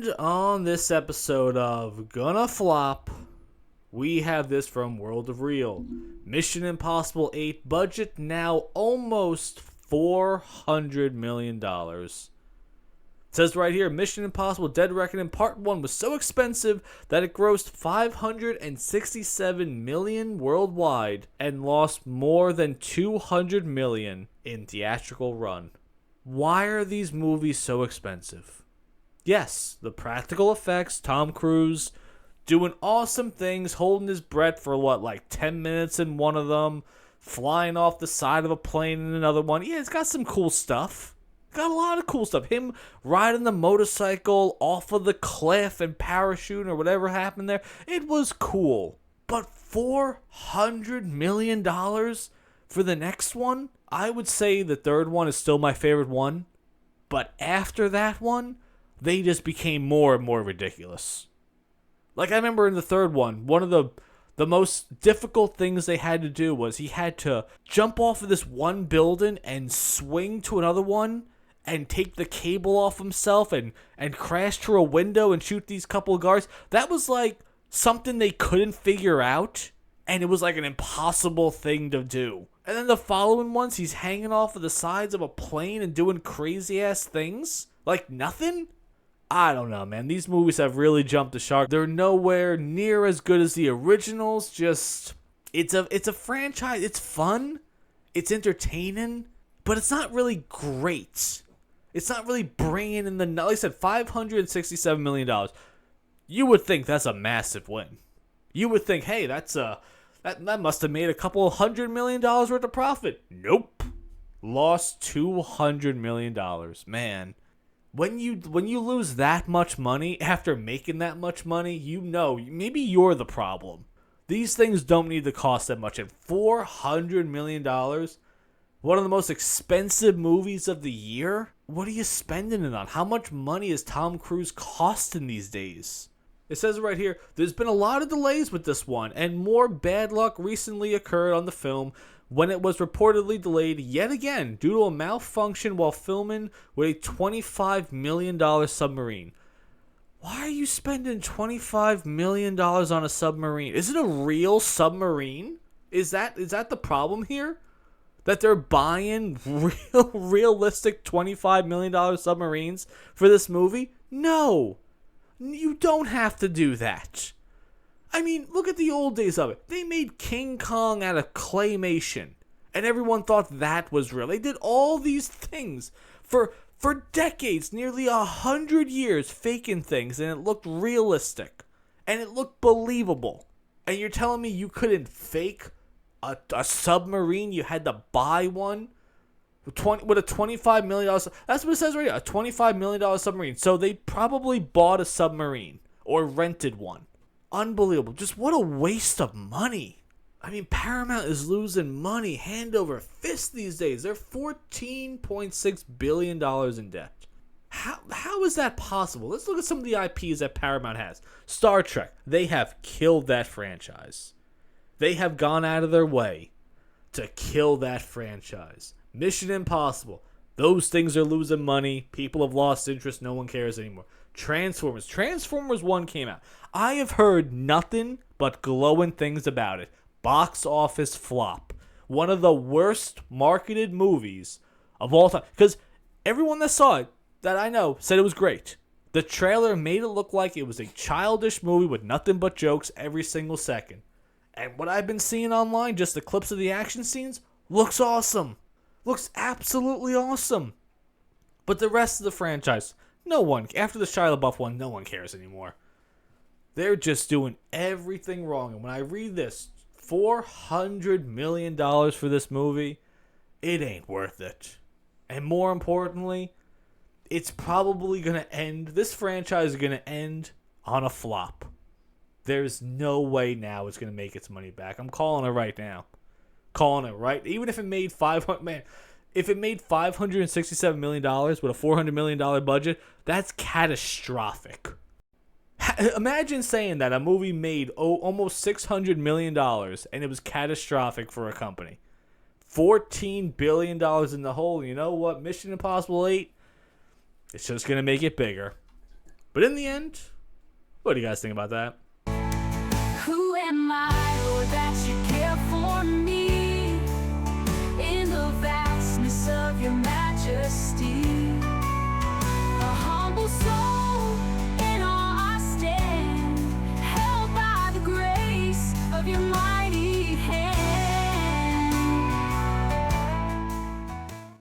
And on this episode of Gonna Flop, we have this from World of Real. Mission Impossible 8 budget now almost $400 million. It says right here, Mission Impossible Dead Reckoning Part 1 was so expensive that it grossed $567 million worldwide and lost more than $200 million in theatrical run. Why are these movies so expensive? Yes, the practical effects, Tom Cruise doing awesome things, holding his breath for 10 minutes in one of them, flying off the side of a plane in another one. Yeah, it's got some cool stuff. Got a lot of cool stuff. Him riding the motorcycle off of the cliff and parachuting or whatever happened there. It was cool. But $400 million for the next one? I would say the third one is still my favorite one. But after that one, they just became more and more ridiculous. I remember in the third one of the most difficult things they had to do was he had to jump off of this one building and swing to another one and take the cable off himself and crash through a window and shoot these couple of guards. That was something they couldn't figure out, and it was an impossible thing to do. And then the following ones, he's hanging off of the sides of a plane and doing crazy ass things like nothing. I don't know, man. These movies have really jumped the shark. They're nowhere near as good as the originals. Just it's a franchise. It's fun. It's entertaining, but it's not really great. It's not really bringing in like I said, $567 million. You would think that's a massive win. You would think, hey, that must have made a couple $100 million worth of profit. Nope. Lost $200 million. Man. When you lose that much money after making that much money, maybe you're the problem. These things don't need to cost that much. And $400 million, one of the most expensive movies of the year, what are you spending it on? How much money is Tom Cruise costing these days? It says right here, there's been a lot of delays with this one, and more bad luck recently occurred on the film when it was reportedly delayed yet again due to a malfunction while filming with a $25 million submarine. Why are you spending $25 million on a submarine? Is it a real submarine? Is that the problem here? That they're buying realistic $25 million submarines for this movie? No. You don't have to do that. I mean, look at the old days of it. They made King Kong out of claymation, and everyone thought that was real. They did all these things for decades, nearly 100 years, faking things, and it looked realistic, and it looked believable. And you're telling me you couldn't fake a submarine? You had to buy one with a $25 million. That's what it says right here, a $25 million submarine. So they probably bought a submarine or rented one. Unbelievable. Just what a waste of money. I mean, Paramount is losing money hand over fist these days. They're $14.6 billion in debt. How is that possible? Let's look at some of the IPs that Paramount has. Star Trek. They have killed that franchise. They have gone out of their way to kill that franchise. Mission Impossible. Those things are losing money. People have lost interest. No one cares anymore. Transformers. Transformers 1 came out. I have heard nothing but glowing things about it. Box office flop. One of the worst marketed movies of all time. Because everyone that saw it, that I know, said it was great. The trailer made it look like it was a childish movie with nothing but jokes every single second. And what I've been seeing online, just the clips of the action scenes, looks awesome. Looks absolutely awesome. But the rest of the franchise, no one, after the Shia LaBeouf one, no one cares anymore. They're just doing everything wrong. And when I read this, $400 million for this movie, it ain't worth it. And more importantly, it's probably going to end, this franchise is going to end on a flop. There's no way now it's going to make its money back. I'm calling it right now. Calling it right. Even if it made if it made $567 million with a $400 million budget, that's catastrophic. Imagine saying that a movie made almost $600 million and it was catastrophic for a company. $14 billion in the hole. You know what? Mission Impossible 8, it's just going to make it bigger. But in the end, what do you guys think about that? Who am I?